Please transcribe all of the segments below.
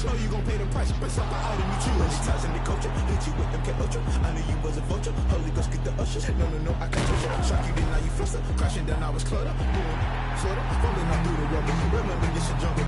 Know you gon' pay the price, but some item you choose. Many ties in the culture, hit you with MK Ultra. I knew you was a vulture, Holy Ghost get the usher. No, I can't touch it. Shock you, then now you fluster. Crashing down, I was cluttered. Doing sorta, falling out through the rubber. Remember this a jungle.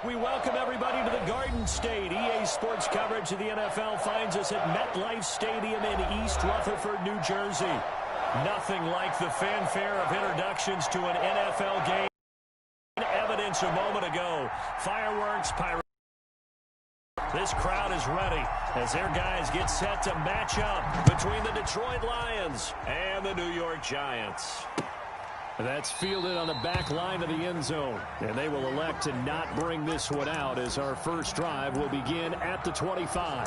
We welcome everybody to the Garden State. EA Sports coverage of the NFL finds us at MetLife Stadium in East Rutherford, New Jersey. Nothing like the fanfare of introductions to an NFL game. Evidence a moment ago. Fireworks, pyrotechnics. This crowd is ready as their guys get set to match up between the Detroit Lions and the New York Giants. That's fielded on the back line of the end zone. And they will elect to not bring this one out as our first drive will begin at the 25.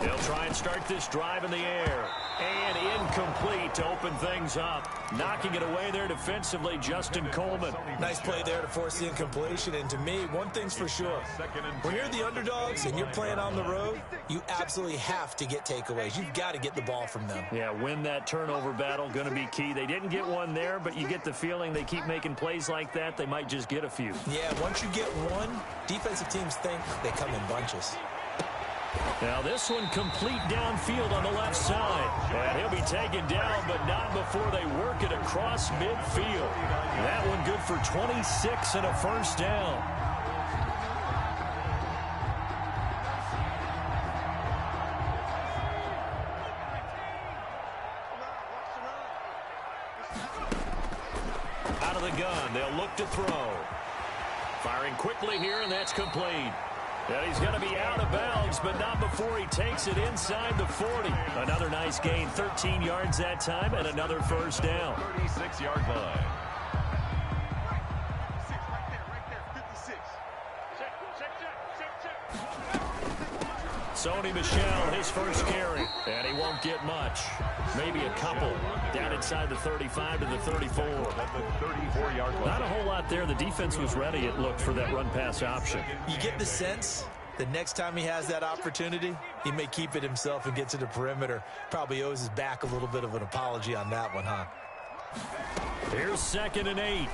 They'll try and start this drive in the air. And incomplete to open things up. Knocking it away there defensively, Justin Coleman. Nice play there to force the incompletion. And to me, one thing's for sure. When you're the underdogs and you're playing on the road, you absolutely have to get takeaways. You've got to get the ball from them. Yeah, win that turnover battle, going to be key. They didn't get one there, but you get the feeling they keep making plays like that, they might just get a few. Yeah, once you get one, defensive teams think they come in bunches. Now this one complete downfield on the left side. And he'll be taken down, but not before they work it across midfield. That one good for 26 and a first down. Out of the gun, they'll look to throw. Firing quickly here, and that's complete. And he's going to be out of bounds, but not before he takes it inside the 40. Another nice gain, 13 yards that time, and another first down. 36-yard line. Sony Michel, his first carry. And he won't get much. Maybe a couple. Down inside the 35 to the 34. Not a whole lot there. The defense was ready, it looked, for that run-pass option. You get the sense the next time he has that opportunity, he may keep it himself and get to the perimeter. Probably owes his back a little bit of an apology on that one, huh? Here's 2nd and 8.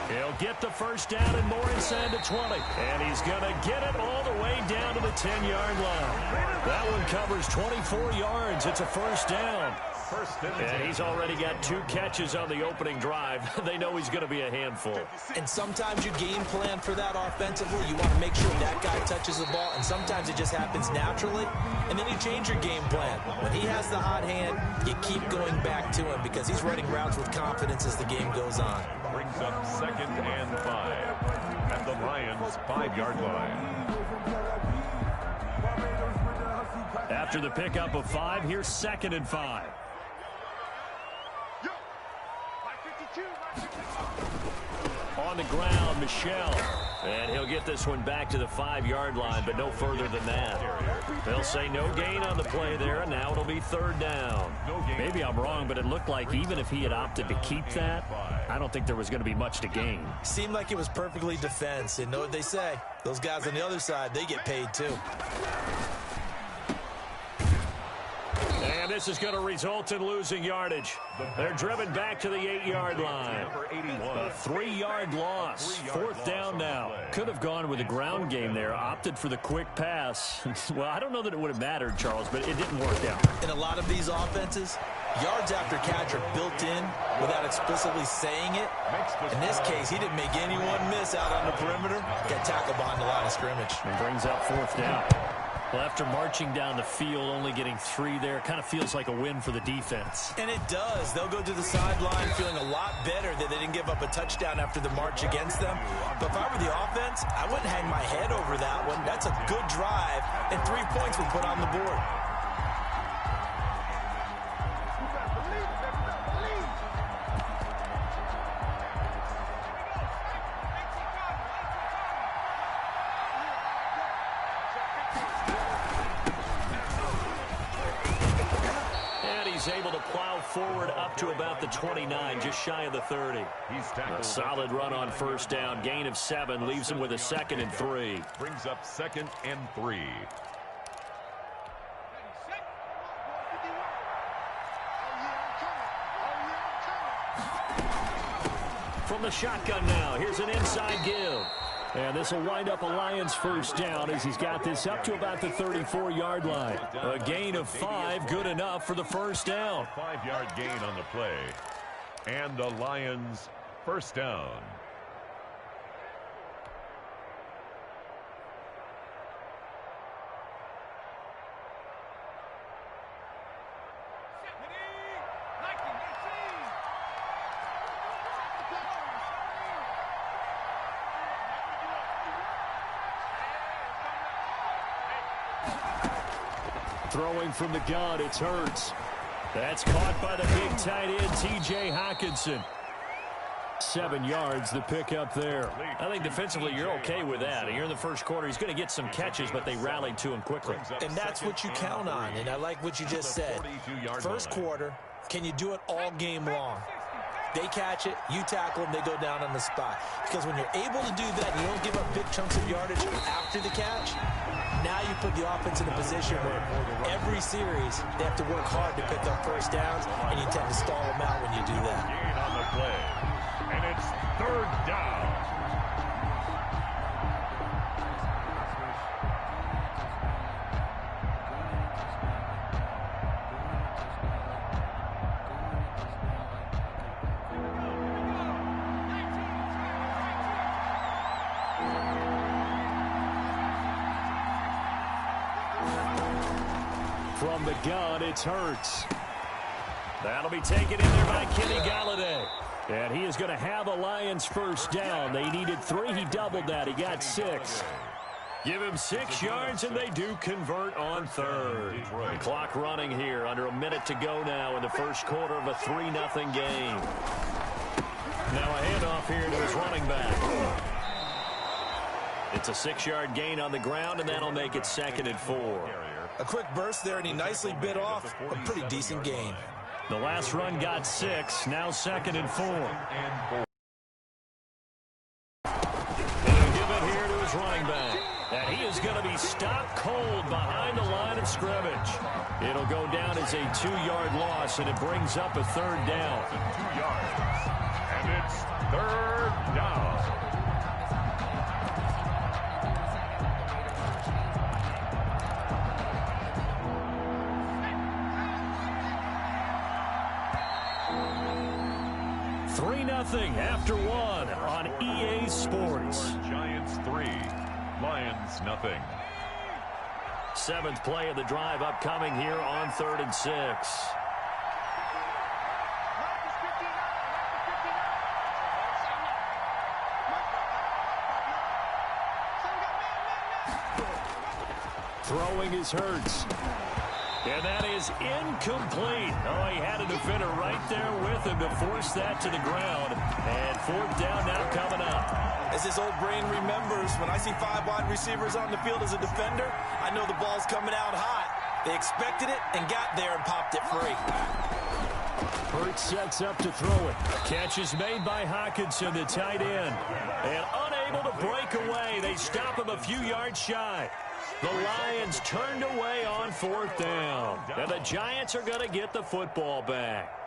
He'll get the first down and more inside the 20. And he's going to get it all the way down to the 10-yard line. That one covers 24 yards. It's a first down. And he's already got 2 catches on the opening drive. They know he's going to be a handful. And sometimes you game plan for that offensively. You want to make sure that guy touches the ball. And sometimes it just happens naturally. And then you change your game plan. When he has the hot hand, you keep going back to him because he's running routes with confidence as the game goes on. Brings up 2nd and 5 at the Lions' 5-yard line. After the pickup of 5, here's 2nd and 5. On the ground, Michel. And he'll get this one back to the 5-yard line, but no further than that. They'll say no gain on the play there, and now it'll be 3rd down. Maybe I'm wrong, but it looked like even if he had opted to keep that, I don't think there was going to be much to gain. Seemed like it was perfectly defense. And know what they say? Those guys on the other side, they get paid too. And this is going to result in losing yardage. They're driven back to the 8-yard line. A 3-yard loss. 4th down now. Could have gone with a ground game there. Opted for the quick pass. Well, I don't know that it would have mattered, Charles, but it didn't work out. In a lot of these offenses, yards after catch are built in without explicitly saying it. In this case, he didn't make anyone miss out on the perimeter. Got tackled behind the line of scrimmage. And brings up 4th down. Well, after marching down the field, only getting 3 there, kind of feels like a win for the defense. And it does. They'll go to the sideline feeling a lot better that they didn't give up a touchdown after the march against them. But if I were the offense, I wouldn't hang my head over that one. That's a good drive, and 3 points we put on the board. Able to plow forward up to about the 29, just shy of the 30. A solid run on 1st down. Gain of 7 leaves him with a 2nd and 3. Brings up 2nd and 3. From the shotgun now, here's an inside give. And this will wind up a Lions 1st down as he's got this up to about the 34-yard line. A gain of 5, good enough for the 1st down. 5-yard gain on the play. And the Lions 1st down. Throwing from the gun, it's Hurts. That's caught by the big tight end, T.J. Hockenson. 7 yards, the pickup there. I think defensively you're okay with that. Here in the 1st quarter, he's going to get some catches, but they rallied to him quickly. And that's what you count on, and I like what you just said. 1st quarter, can you do it all game long? They catch it, you tackle them, they go down on the spot. Because when you're able to do that, you don't give up big chunks of yardage after the catch. Now you put the offense in a position where every series they have to work hard to pick up 1st downs, and you tend to stall them out when you do that. Gain on the play, and it's 3rd down. From the gun, it's Hurts. That'll be taken in there by Kenny Galladay. And he is going to have a Lions 1st down. They needed 3. He doubled that. He got 6. Give him 6 yards, and they do convert on 3rd. Clock running here. Under a minute to go now in the 1st quarter of a 3-0 game. Now a handoff here to his running back. It's a 6-yard gain on the ground, and that'll make it 2nd and 4. A quick burst there, and he nicely bit off a pretty decent gain. The last run got 6, now 2nd and 4. He'll give it here to his running back. And he is going to be stopped cold behind the line of scrimmage. It'll go down as a 2-yard loss, and it brings up a 3rd down. 2 yards. And it's 3rd down. Nothing after 1 on EA Sports. Giants 3, Lions nothing. 7th play of the drive upcoming here on 3rd and 6. Throwing is Hurts. And that is incomplete. Oh, he had a defender right there with him to force that to the ground. And 4th down now coming up. As his old brain remembers, when I see 5 wide receivers on the field as a defender, I know the ball's coming out hot. They expected it and got there and popped it free. Hurts sets up to throw it. Catch is made by Hockenson, the tight end. And unable to break away, they stop him a few yards shy. The Lions turned away on 4th down. And the Giants are going to get the football back.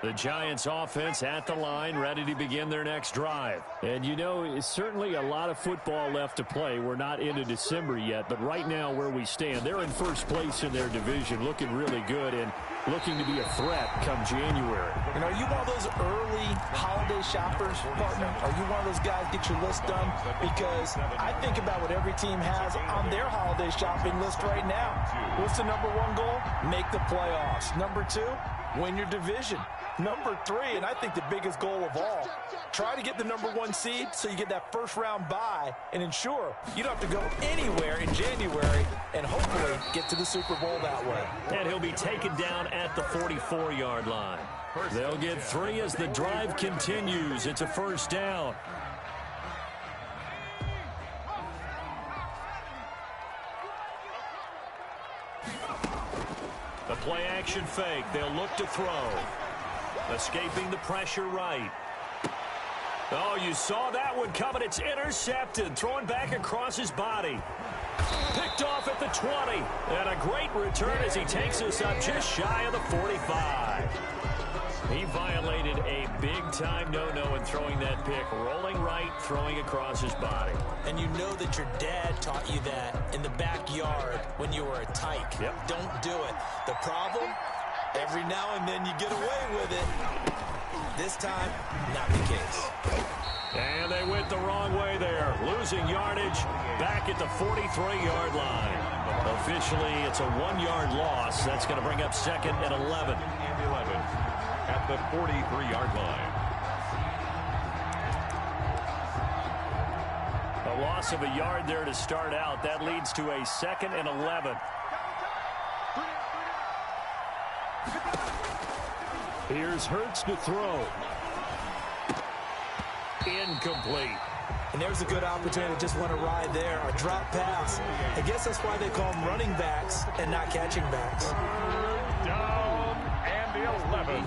The Giants offense at the line, ready to begin their next drive. And you know, it's certainly a lot of football left to play. We're not into December yet, but right now where we stand, they're in first place in their division, looking really good and looking to be a threat come January. And are you one of those early holiday shoppers, partner? Are you one of those guys get your list done? Because I think about what every team has on their holiday shopping list right now. What's the number 1 goal? Make the playoffs. Number 2, win your division. Number 3, and I think the biggest goal of all, try to get the number 1 seed so you get that first-round bye and ensure you don't have to go anywhere in January and hopefully get to the Super Bowl that way. And he'll be taken down at the 44-yard line. They'll get 3 as the drive continues. It's a 1st down. The play-action fake. They'll look to throw. Escaping the pressure right. Oh, you saw that one coming. It's intercepted. Throwing back across his body. Picked off at the 20. And a great return as he takes us up just shy of the 45. He violated a big-time no-no in throwing that pick. Rolling right, throwing across his body. And you know that your dad taught you that in the backyard when you were a tyke. Yep. Don't do it. The problem? Every now and then you get away with it. This time, not the case. And they went the wrong way there. Losing yardage back at the 43-yard line. Officially, it's a 1-yard loss. That's going to bring up 2nd and 11. At the 43-yard line. A loss of a yard there to start out. That leads to a 2nd and 11. Here's Hurts to throw. Incomplete. And there's a good opportunity to just want to ride there. A drop pass. I guess that's why they call them running backs and not catching backs. Down and the 11.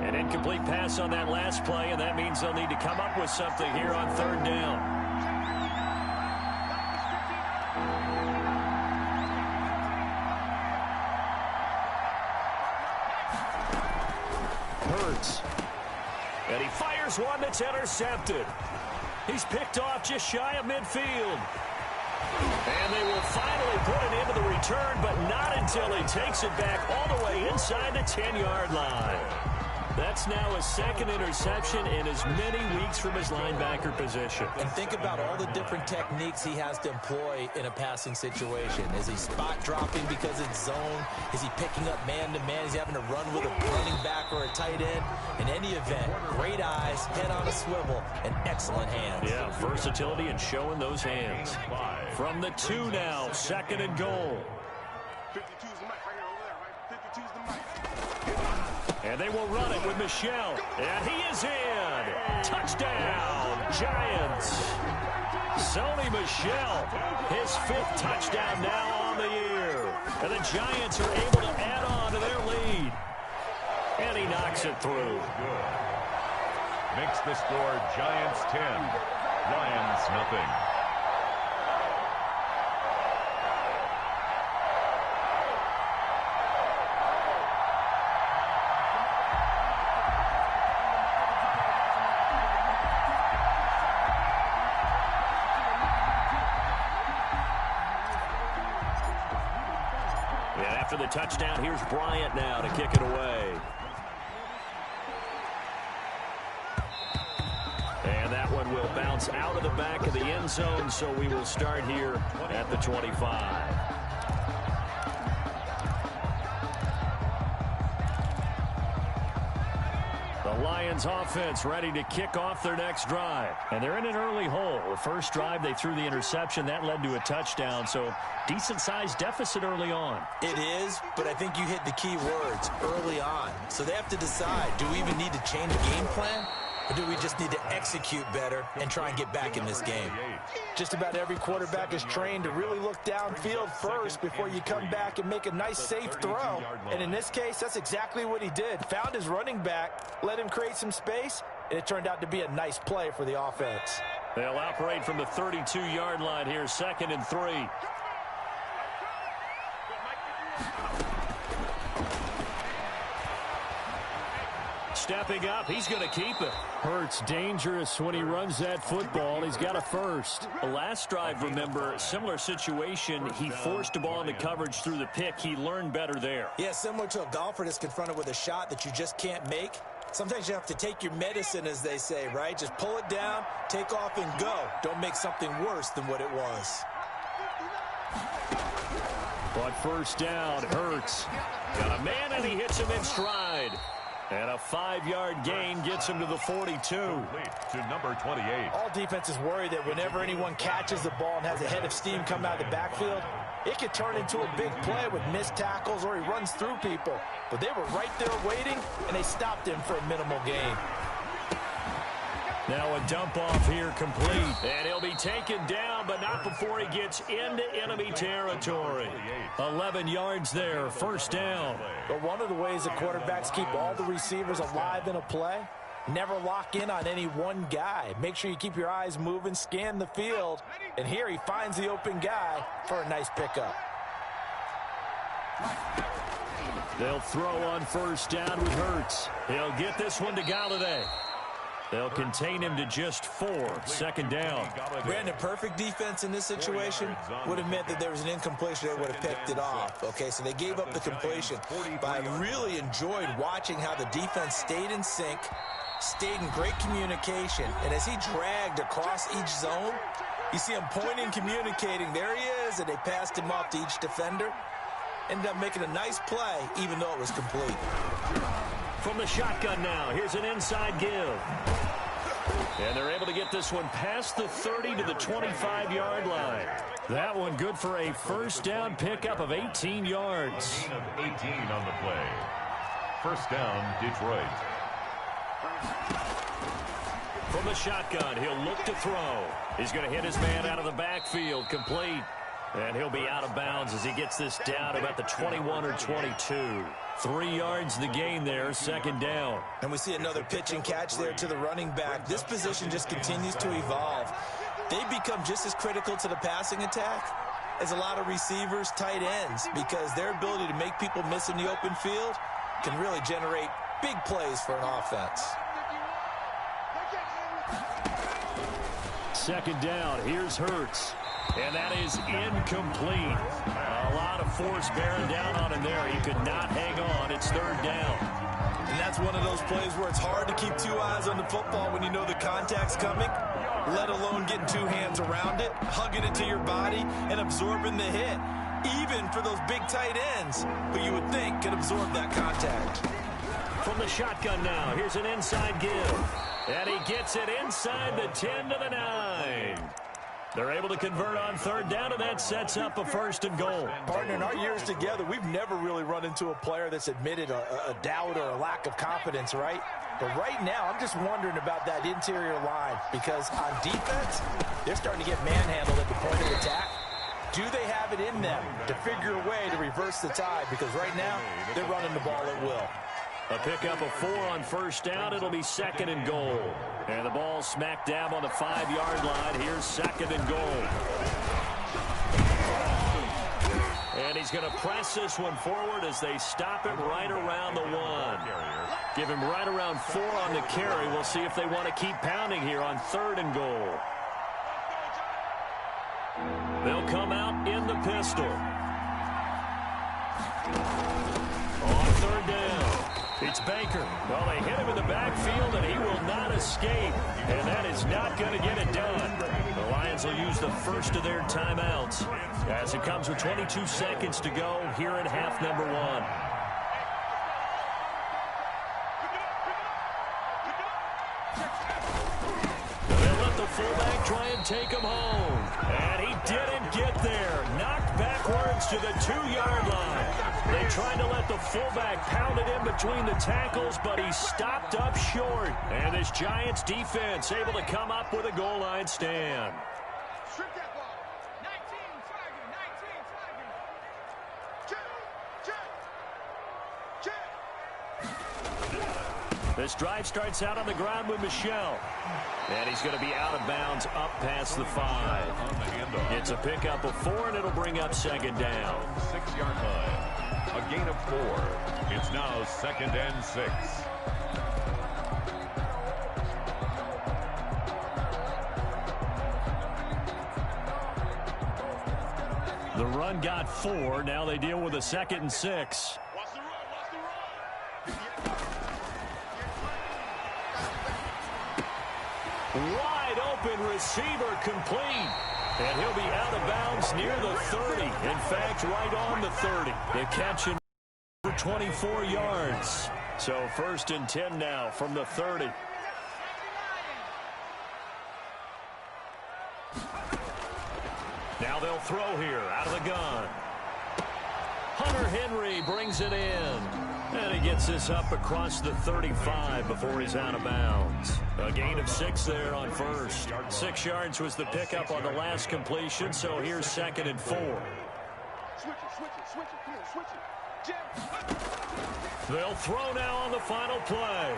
An incomplete pass on that last play, and that means they'll need to come up with something here on 3rd down. Hurts. And he fires one that's intercepted. He's picked off just shy of midfield. And they will finally put it into the return, but not until he takes it back all the way inside the 10-yard line. That's now his second interception in as many weeks from his linebacker position. And think about all the different techniques he has to employ in a passing situation. Is he spot dropping because it's zone? Is he picking up man-to-man? Is he having to run with a running back or a tight end? In any event, great eyes, head on a swivel, and excellent hands. Yeah, versatility and showing those hands. From the 2 now, 2nd and goal. 52's the mic right here, over there, right? 52's the mic. And they will run it with Michel. And he is in. Touchdown, Giants. Sony Michel, his 5th touchdown now on the year. And the Giants are able to add on to their lead. And he knocks it through. Makes the score Giants 10, Lions nothing. After the touchdown, here's Bryant now to kick it away. And that one will bounce out of the back of the end zone, so we will start here at the 25. The Lions offense ready to kick off their next drive. And they're in an early hole. The first drive, they threw the interception. That led to a touchdown, so decent-sized deficit early on. It is, but I think you hit the key words, early on. So they have to decide, do we even need to change game plan? Or do we just need to execute better and try and get back in this game? Just about every quarterback is trained to really look downfield first before you come back and make a nice, safe throw. And in this case, that's exactly what he did. Found his running back, let him create some space, and it turned out to be a nice play for the offense. They'll operate from the 32-yard line here, 2nd and 3. Stepping up, he's going to keep it. Hurts dangerous when he runs that football. He's got a first. The last drive, remember, similar situation. He forced the ball into coverage through the pick. He learned better there. Yeah, similar to a golfer that's confronted with a shot that you just can't make. Sometimes you have to take your medicine, as they say, right? Just pull it down, take off, and go. Don't make something worse than what it was. But first down, Hurts. Got a man, and he hits him in stride. And a 5-yard gain gets him to the 42. To number 28. All defenses worry that whenever anyone catches the ball and has a head of steam come out of the backfield, it could turn into a big play with missed tackles or he runs through people. But they were right there waiting, and they stopped him for a minimal gain. Now a dump off here complete. And he'll be taken down, but not before he gets into enemy territory. 11 yards there, first down. But one of the ways that quarterbacks keep all the receivers alive in a play, never lock in on any one guy. Make sure you keep your eyes moving, scan the field. And here he finds the open guy for a nice pickup. They'll throw on first down with Hurts. He'll get this one to Galladay. They'll contain him to just 4. 2nd down. Brandon, perfect defense in this situation would have meant that there was an incompletion. They would have picked it off. Okay, so they gave up the completion. But I really enjoyed watching how the defense stayed in sync, stayed in great communication. And as he dragged across each zone, you see him pointing, communicating. There he is, and they passed him off to each defender. Ended up making a nice play, even though it was complete. From the shotgun now, here's an inside give. And they're able to get this one past the 30 to the 25-yard line. That one good for a first down pickup of 18 yards. Gain of 18 on the play. First down, Detroit. From the shotgun, he'll look to throw. He's going to hit his man out of the backfield, complete. And he'll be out of bounds as he gets this down about the 21 or 22. 3 yards the gain there, 2nd down. And we see another pitch and catch there to the running back. This position just continues to evolve. They become just as critical to the passing attack as a lot of receivers, tight ends, because their ability to make people miss in the open field can really generate big plays for an offense. 2nd down, here's Hurts. And that is incomplete. A lot of force bearing down on him there. He could not hang on. It's 3rd down. And that's one of those plays where it's hard to keep two eyes on the football when you know the contact's coming, let alone getting two hands around it, hugging it to your body, and absorbing the hit. Even for those big tight ends who you would think could absorb that contact. From the shotgun now, here's an inside give. And he gets it inside the 10 to the 9. They're able to convert on third down, and that sets up a 1st and goal. Partner, in our years together, we've never really run into a player that's admitted a doubt or a lack of confidence, right? But right now, I'm just wondering about that interior line, because on defense, they're starting to get manhandled at the point of attack. Do they have it in them to figure a way to reverse the tide? Because right now, they're running the ball at will. A pickup of 4 on first down. It'll be 2nd and goal. And the ball smack dab on the 5-yard line. Here's 2nd and goal. And he's going to press this one forward as they stop him right around the 1. Give him right around 4 on the carry. We'll see if they want to keep pounding here on 3rd and goal. They'll come out in the pistol. On 3rd down. It's Baker. Well, they hit him in the backfield, and he will not escape. And that is not going to get it done. The Lions will use the first of their timeouts as it comes with 22 seconds to go here in half number 1. They'll let the fullback try and take him home. And he didn't get there. Knocked backwards to the 2-yard line. They tried to let the fullback pound it in between the tackles, but he stopped up short. And this Giants defense able to come up with a goal line stand. Strip that ball. 19 flagging. 19 flagging. Check. This drive starts out on the ground with Michel. And he's going to be out of bounds up past the 5. It's a pickup of 4, and it'll bring up 2nd down. 6-yard line. A gain of 4. It's now 2nd and 6. The run got 4. Now they deal with a 2nd and 6. Watch the run. Wide open receiver complete. And he'll be out of bounds near the 30. In fact, right on the 30. The catch for 24 yards. So 1st and 10 now from the 30. Now they'll throw here out of the gun. Hunter Henry brings it in. And he gets this up across the 35 before he's out of bounds. A gain of 6 there on first. 6 yards was the pickup on the last completion, so here's 2nd and 4. Switch it. Come on, switch it. Jam. They'll throw now on the final play.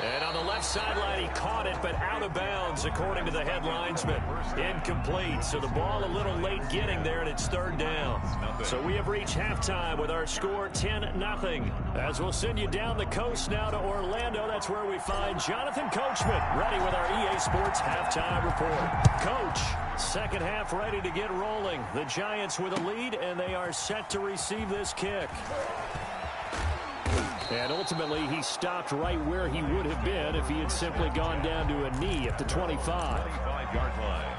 And on the left sideline, he caught it, but out of bounds, according to the head linesman. Incomplete, so the ball a little late getting there, and it's 3rd down. So we have reached halftime with our score 10-0. As we'll send you down the coast now to Orlando, that's where we find Jonathan Coachman, ready with our EA Sports halftime report. Coach, second half ready to get rolling. The Giants with a lead, and they are set to receive this kick. And ultimately, he stopped right where he would have been if he had simply gone down to a knee at the 25. 25-yard line.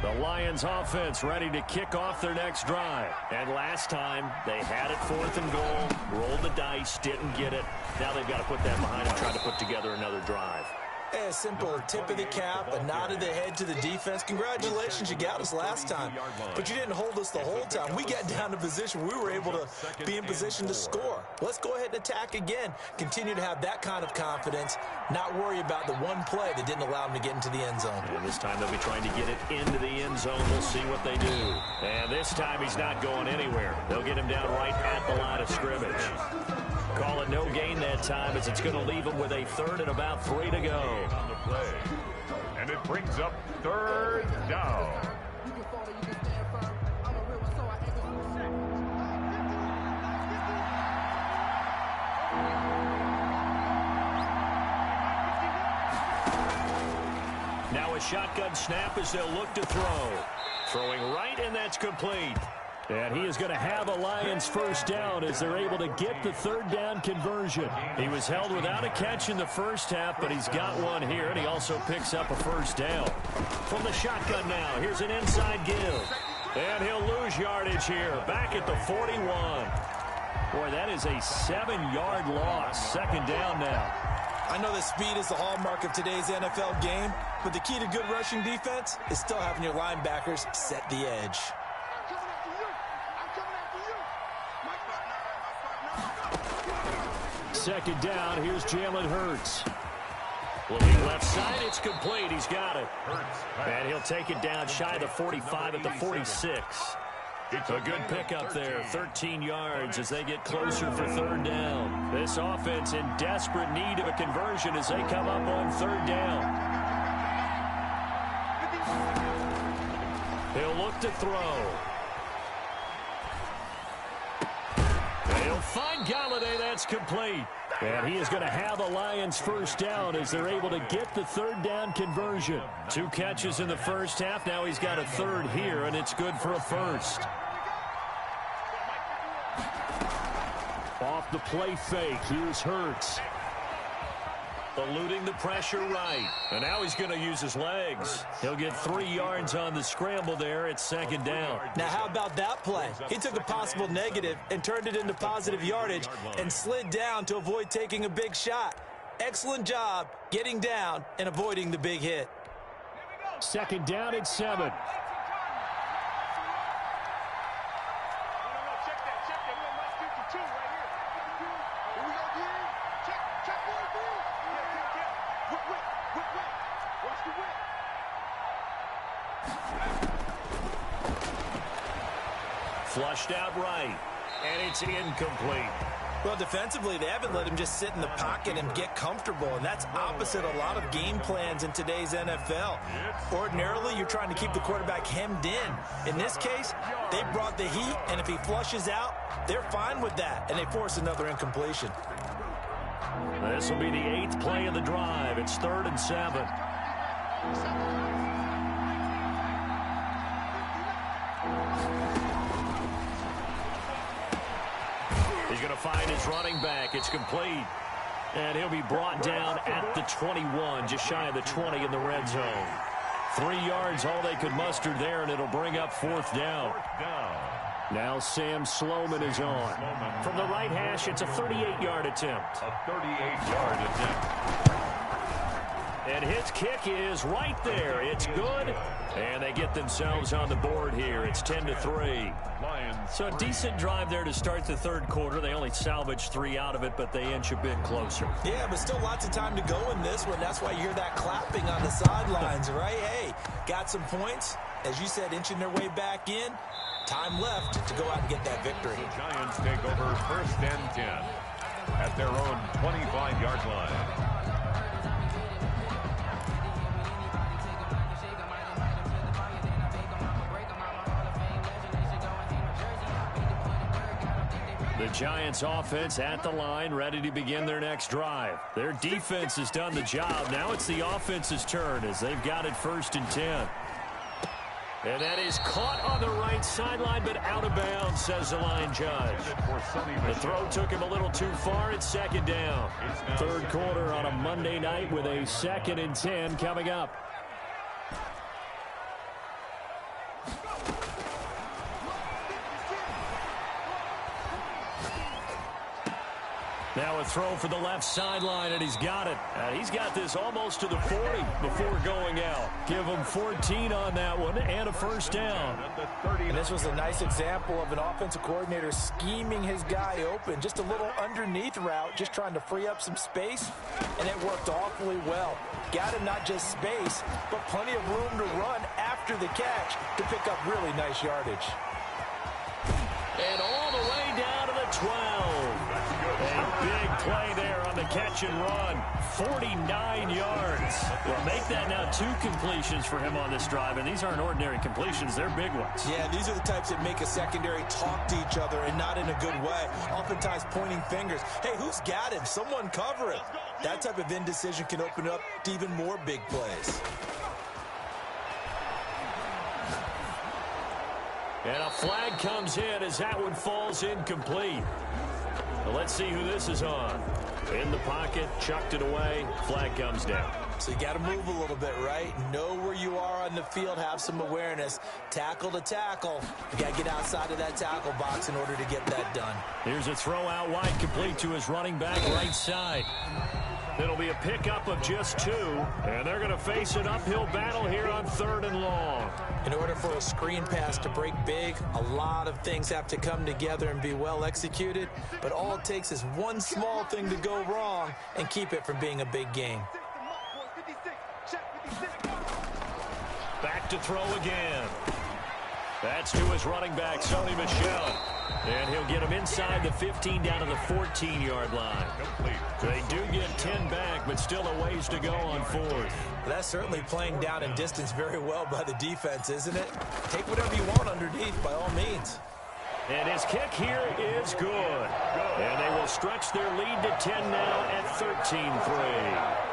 The Lions offense ready to kick off their next drive. And last time, they had it 4th and goal, rolled the dice, didn't get it. Now they've got to put that behind and try to put together another drive. A simple tip of the cap, a nod of the head to the defense. Congratulations, you got us last time. But you didn't hold us the whole time. We got down to position. We were able to be in position to score. Let's go ahead and attack again. Continue to have that kind of confidence. Not worry about the one play that didn't allow them to get into the end zone. And this time they'll be trying to get it into the end zone. We'll see what they do. And this time he's not going anywhere. They'll get him down right at the line of scrimmage. Call it no gain that time as it's going to leave him with a 3rd and about 3 to go. On the play. And it brings up 3rd down. Now a shotgun snap as they'll look to throw. Throwing right, and that's complete. And he is going to have a Lions first down as they're able to get the third down conversion. He was held without a catch in the first half, but he's got one here, and he also picks up a first down. From the shotgun now, here's an inside give. And he'll lose yardage here, back at the 41. Boy, that is a 7-yard loss. Second down now. I know that speed is the hallmark of today's NFL game, but the key to good rushing defense is still having your linebackers set the edge. Second down, here's Jalen Hurts. Looking left side, it's complete. He's got it. And he'll take it down shy of the 45 at the 46. It's a good pickup there, 13 yards as they get closer for third down. This offense in desperate need of a conversion as they come up on third down. He'll look to throw. He'll find Galladay. That's complete. And he is going to have a Lions first down as they're able to get the third down conversion. 2 catches in the first half. Now he's got a third here, and it's good for a first. Off the play fake. Here's Hurts. Eluding the pressure right. And now he's going to use his legs. He'll get 3 yards on the scramble there. It's second down. Now, how about that play? He took a possible negative and turned it into positive yardage and slid down to avoid taking a big shot. Excellent job getting down and avoiding the big hit. Second down and 7. Flushed out right, and it's incomplete. Well, defensively, they haven't let him just sit in the pocket and get comfortable, and that's opposite a lot of game plans in today's NFL. Ordinarily, you're trying to keep the quarterback hemmed in. In this case, they brought the heat, and if he flushes out, they're fine with that, and they force another incompletion. This will be the 8th play of the drive. It's 3rd and 7. He's going to find his running back. It's complete. And he'll be brought down at the 21, just shy of the 20 in the red zone. 3 yards, all they could muster there, and it'll bring up 4th down. Now Sam Sloman is on. From the right hash, it's a 38-yard attempt. A 38-yard attempt. And his kick is right there. It's good. And they get themselves on the board here. It's 10-3. So a decent drive there to start the third quarter. They only salvaged 3 out of it, but they inch a bit closer. Yeah, but still lots of time to go in this one. That's why you hear that clapping on the sidelines, right? Hey, got some points. As you said, inching their way back in. Time left to go out and get that victory. The Giants take over 1st and 10 at their own 25-yard line. The Giants offense at the line, ready to begin their next drive. Their defense has done the job. Now it's the offense's turn as they've got it 1st and 10. And that is caught on the right sideline, but out of bounds, says the line judge. The throw took him a little too far. It's 2nd down. Third quarter on a Monday night with a 2nd and 10 coming up. Now a throw for the left sideline, and he's got it. He's got this almost to the 40 before going out. Give him 14 on that one and a 1st down. And this was a nice example of an offensive coordinator scheming his guy open. Just a little underneath route, just trying to free up some space, and it worked awfully well. Got him not just space, but plenty of room to run after the catch to pick up really nice yardage. And all the way down to the 12. A big play there on the catch and run. 49 yards. Well, make that now 2 completions for him on this drive, and these aren't ordinary completions. They're big ones. Yeah, these are the types that make a secondary talk to each other and not in a good way. Oftentimes pointing fingers. Hey, who's got him? Someone cover him. That type of indecision can open up to even more big plays. And a flag comes in as that one falls incomplete. Well, let's see who this is on. In the pocket, chucked it away, flag comes down. So you got to move a little bit, right? Know where you are on the field, have some awareness. Tackle to tackle. You got to get outside of that tackle box in order to get that done. Here's a throw out wide, complete to his running back right side. It'll be a pickup of just 2, and they're going to face an uphill battle here on 3rd and long. In order for a screen pass to break big, a lot of things have to come together and be well executed, but all it takes is one small thing to go wrong and keep it from being a big game. Back to throw again. That's to his running back, Sony Michel. And he'll get him inside the 15 down to the 14-yard line. They do get 10 back, but still a ways to go on 4th. That's certainly playing down in distance very well by the defense, isn't it? Take whatever you want underneath, by all means. And his kick here is good. And they will stretch their lead to 10 now at 13-3.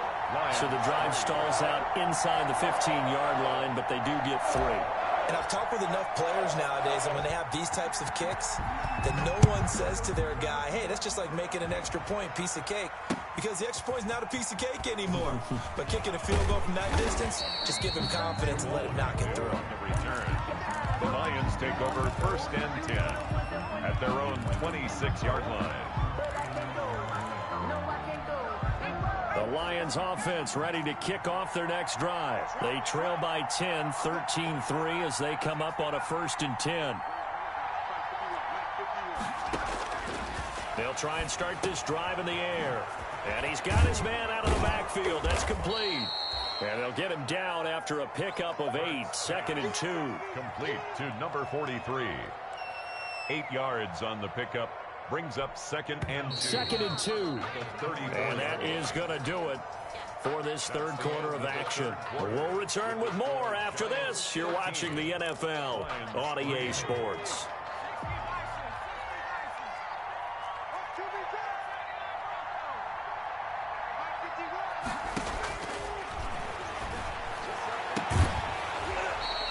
So the drive stalls out inside the 15-yard line, but they do get 3. And I've talked with enough players nowadays, and when they have these types of kicks, that no one says to their guy, hey, that's just like making an extra point, piece of cake. Because the extra point is not a piece of cake anymore. But kicking a field goal from that distance, just give him confidence and let him knock it through. The Lions take over 1st and 10 at their own 26-yard line. The Lions offense ready to kick off their next drive. They trail by 10, 13-3 as they come up on a 1st and 10. They'll try and start this drive in the air. And he's got his man out of the backfield. That's complete. And they'll get him down after a pickup of 8, 2nd and 2. Complete to number 43. 8 yards on the pickup. Brings up 2nd and 2. 2nd and 2. And that is going to do it for this 3rd quarter of action. We'll return with more after this. You're watching the NFL on EA Sports.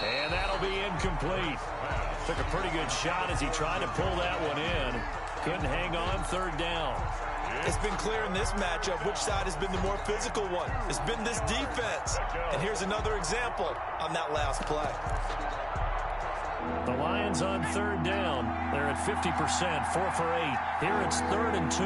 And that'll be incomplete. Took a pretty good shot as he tried to pull that one in. Couldn't hang on 3rd down. It's been clear in this matchup which side has been the more physical one. It's been this defense. And here's another example on that last play. The Lions on 3rd down. They're at 50%, 4 for 8. Here it's 3rd and 2.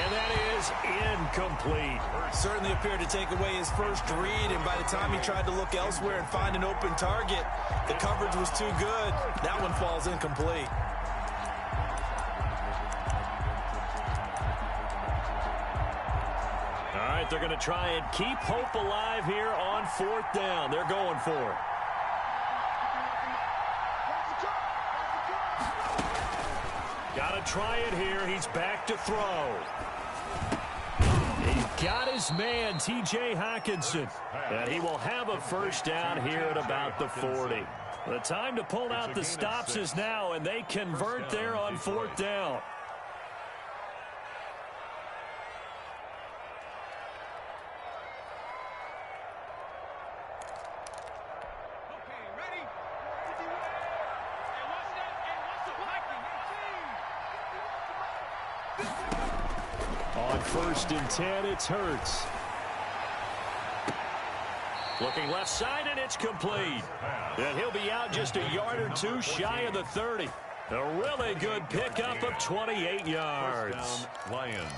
And that is incomplete. Certainly appeared to take away his first read, and by the time he tried to look elsewhere and find an open target, the coverage was too good. That one falls incomplete. All right, they're going to try and keep hope alive here on 4th down. They're going for it. Got to try it here. He's back to throw. He got his man, T.J. Hawkinson. And he will have a 1st down here at about the 40. The time to pull out the stops is now, and they convert there on 4th down. On 1st and 10, it's Hurts. Looking left side, and it's complete. And he'll be out just a yard or 2 shy of the 30. A really good pickup of 28 yards. Down, Lions.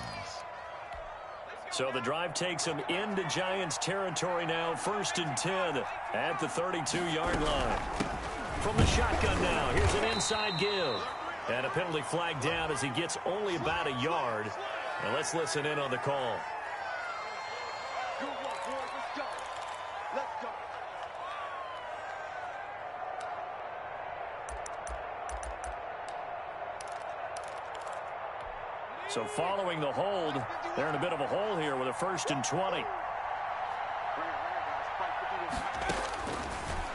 So the drive takes him into Giants territory now. 1st and 10 at the 32-yard line. From the shotgun now, here's an inside give. And a penalty flag down as he gets only about a yard. Now let's listen in on the call. So following the hold, they're in a bit of a hole here with a 1st and 20.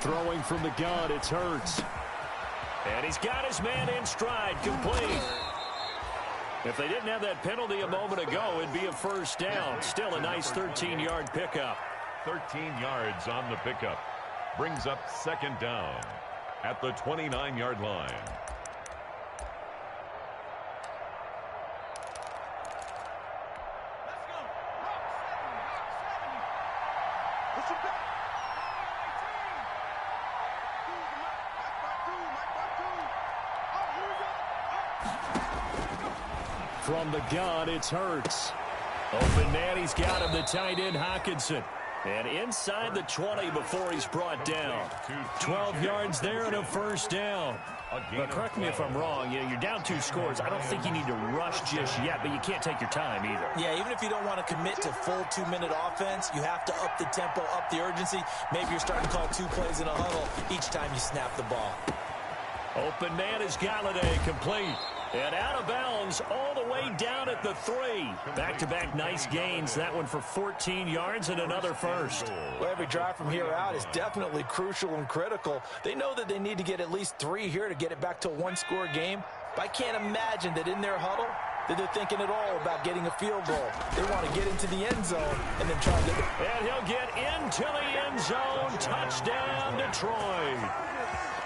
Throwing from the gun, it's Hurts. And he's got his man in stride, complete. If they didn't have that penalty a moment ago, it'd be a 1st down. Still a nice 13-yard pickup. 13 yards on the pickup. Brings up second down at the 29-yard line. From the gun, it's Hurts. Open man, he's got him, the tight end, Hockenson. And inside the 20 before he's brought down. 12 yards there and a first down. But correct me if I'm wrong, you're down 2 scores. I don't think you need to rush just yet, but you can't take your time either. Yeah, even if you don't want to commit to full 2-minute offense, you have to up the tempo, up the urgency. Maybe you're starting to call 2 plays in a huddle each time you snap the ball. Open man is Galladay, complete. And out of bounds all the way down at the 3. Back-to-back nice gains. That one for 14 yards and another first. Well, every drive from here out is definitely crucial and critical. They know that they need to get at least 3 here to get it back to a 1-score game. But I can't imagine that in their huddle that they're thinking at all about getting a field goal. They want to get into the end zone and then try to get it. And he'll get into the end zone. Touchdown, Detroit.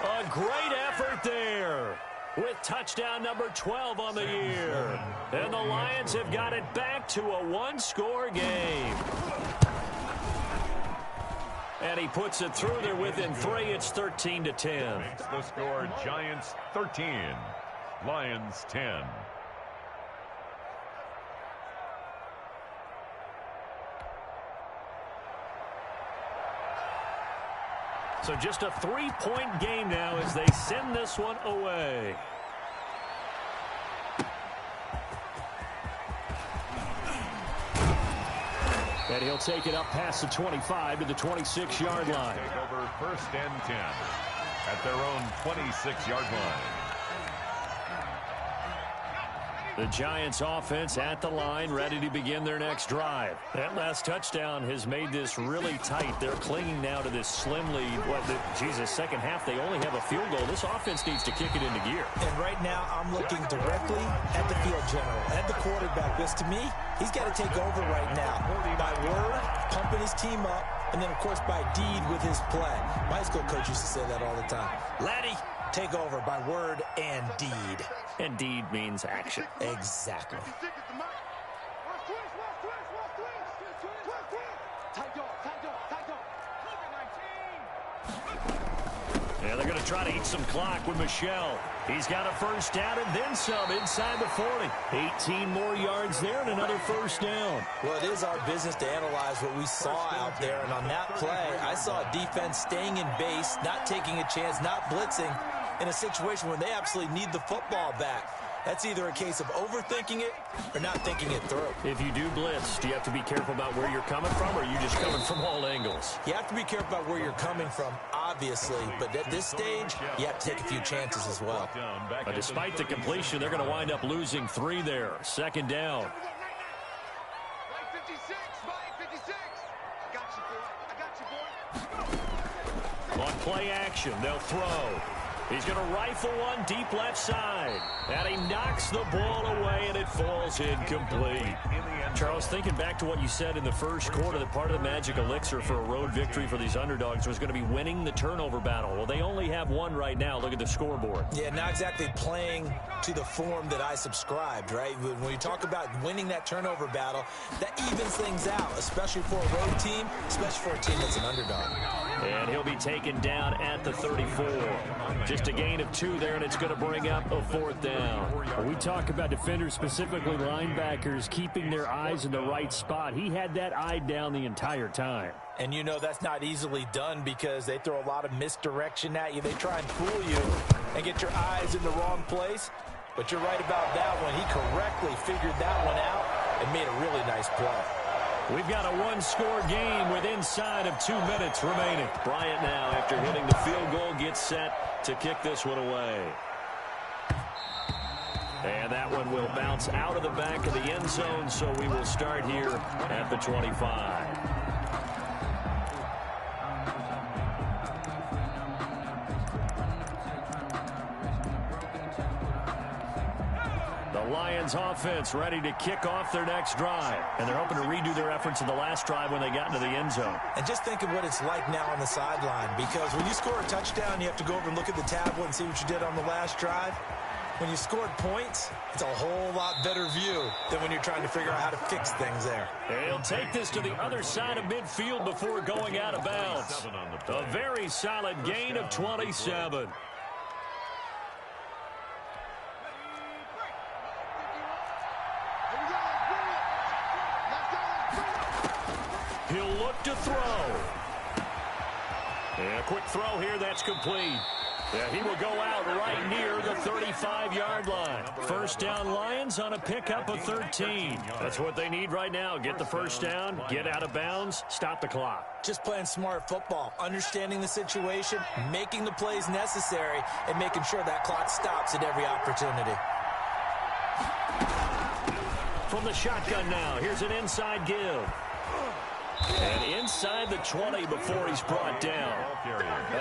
A great effort there, with touchdown number 12 on the year. And the Lions have got it back to a 1-score game. And he puts it through there within 3. It's 13-10. Makes the score Giants 13, Lions 10. So just a 3-point game now as they send this one away. And he'll take it up past the 25 to the 26-yard line. Take over first and 10 at their own 26-yard line. The Giants offense at the line, ready to begin their next drive. That last touchdown has made this really tight. They're clinging now to this slim lead. Second half, they only have a field goal. This offense needs to kick it into gear. And right now, I'm looking directly at the field general, at the quarterback. Because to me, he's got to take over right now. By word, pumping his team up, and then, of course, by deed with his play. My high school coach used to say that all the time. Laddie, take over by word and deed. And deed means action. Exactly. Yeah, they're going to try to eat some clock with Michelle. He's got a first down and then some inside the 40. 18 more yards there and another first down. Well, it is our business to analyze what we saw out there. And on that play, I saw a defense staying in base, not taking a chance, not blitzing in a situation where they absolutely need the football back. That's either a case of overthinking it or not thinking it through. If you do blitz, do you have to be careful about where you're coming from, or are you just coming from all angles? You have to be careful about where you're coming from, obviously. But at this stage, you have to take a few chances as well. But despite the completion, they're going to wind up losing 3 there. Second down. On play action, they'll throw. He's going to rifle one deep left side. And he knocks the ball away, and it falls incomplete. Charles, thinking back to what you said in the first quarter, that part of the magic elixir for a road victory for these underdogs was going to be winning the turnover battle. Well, they only have one right now. Look at the scoreboard. Yeah, not exactly playing to the form that I subscribed, right? When you talk about winning that turnover battle, that evens things out, especially for a road team, especially for a team that's an underdog. And he'll be taken down at the 34. Just a gain of 2 there, and it's going to bring up a 4th down. When we talk about defenders, specifically linebackers, keeping their eyes in the right spot, he had that eye down the entire time. And you know that's not easily done because they throw a lot of misdirection at you. They try and fool you and get your eyes in the wrong place. But you're right about that one. He correctly figured that one out and made a really nice play. We've got a 1-score game with inside of 2 minutes remaining. Bryant now, after hitting the field goal, gets set to kick this one away. And that one will bounce out of the back of the end zone, so we will start here at the 25. The Lions offense ready to kick off their next drive. And they're hoping to redo their efforts in the last drive when they got into the end zone. And just think of what it's like now on the sideline, because when you score a touchdown, you have to go over and look at the tablet and see what you did on the last drive. When you scored points, it's a whole lot better view than when you're trying to figure out how to fix things there. He'll take this to the other side of midfield before going out of bounds. A very solid gain of 27. He'll look to throw. A quick throw here, that's complete. Yeah, he will go out right near the 35-yard line. First down Lions on a pickup of 13. That's what they need right now. Get the first down, get out of bounds, stop the clock. Just playing smart football, understanding the situation, making the plays necessary, and making sure that clock stops at every opportunity. From the shotgun now, here's an inside give. And inside the 20 before he's brought down.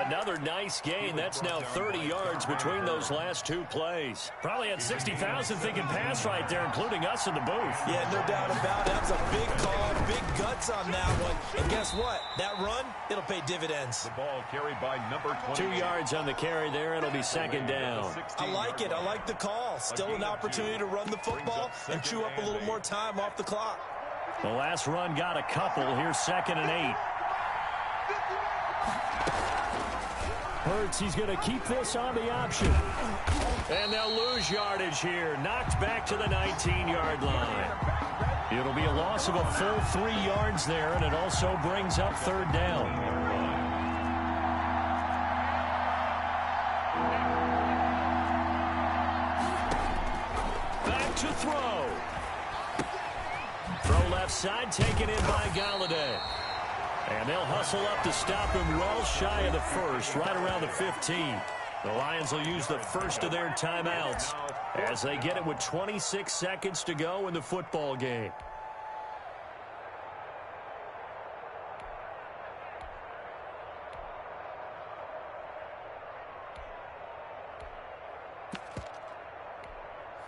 Another nice gain. That's now 30 yards between those last two plays. Probably had 60,000 thinking pass right there, including us in the booth. Yeah, no doubt about it. That was a big call, big guts on that one. And guess what? That run, it'll pay dividends. The ball carried by number 20. 2 yards on the carry there. It'll be second down. I like it. I like the call. Still an opportunity to run the football and chew up a little more time off the clock. The last run got a couple. Here's 2nd and 8. Hurts, he's going to keep this on the option. And they'll lose yardage here. Knocked back to the 19-yard line. It'll be a loss of a full 3 yards there, and it also brings up third down. Back to throw. Throw left side, taken in by Galladay. And they'll hustle up to stop him well shy of the first, right around the 15. The Lions will use the first of their timeouts as they get it with 26 seconds to go in the football game.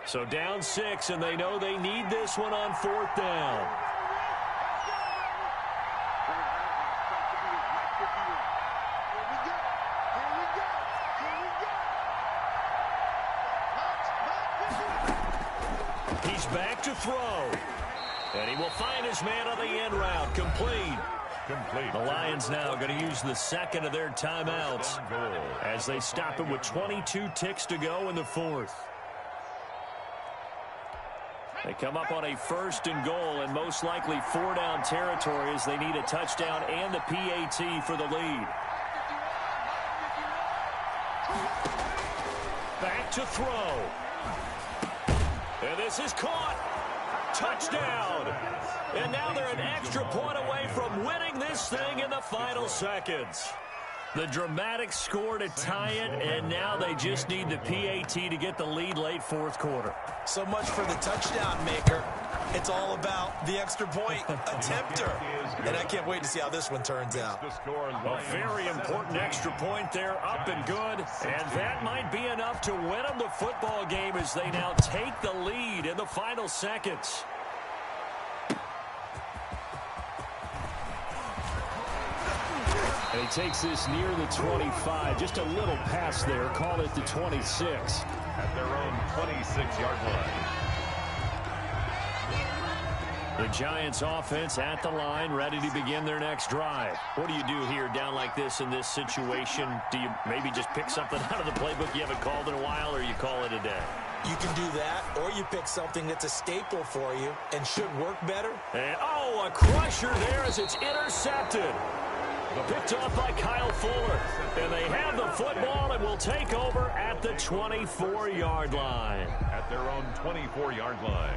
So down 6, and they know they need this one on 4th down. He's back to throw. And he will find his man on the end route. Complete. The Lions now going to use the second of their timeouts as they stop it with 22 ticks to go in the 4th. They come up on a 1st and goal and most likely 4-down territory as they need a touchdown and the PAT for the lead. Back to throw. And this is caught. Touchdown. And now they're an extra point away from winning this thing in the final seconds. The dramatic score to tie it, and now they just need the PAT to get the lead late 4th quarter. So much for the touchdown maker. It's all about the extra point attempter. And I can't wait to see how this one turns out. A very important extra point there, up and good. And that might be enough to win them the football game as they now take the lead in the final seconds. And he takes this near the 25. Just a little pass there. Call it the 26. At their own 26-yard line. The Giants offense at the line, ready to begin their next drive. What do you do here down like this in this situation? Do you maybe just pick something out of the playbook you haven't called in a while, or you call it a day? You can do that, or you pick something that's a staple for you and should work better. And, oh, a crusher there as it's intercepted. Picked off by Kyle Fuller. And they have the football and will take over at the 24-yard line. At their own 24-yard line.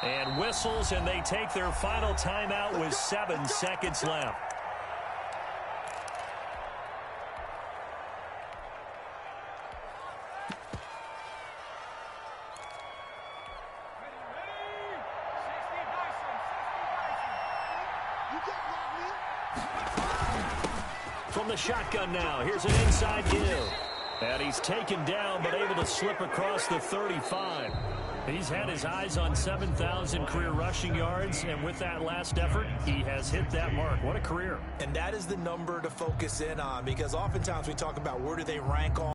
And whistles, and they take their final timeout with 7 seconds left. From the shotgun now, here's an inside give. And he's taken down, but able to slip across the 35. He's had his eyes on 7,000 career rushing yards, and with that last effort, he has hit that mark. What a career. And that is the number to focus in on, because oftentimes we talk about where do they rank on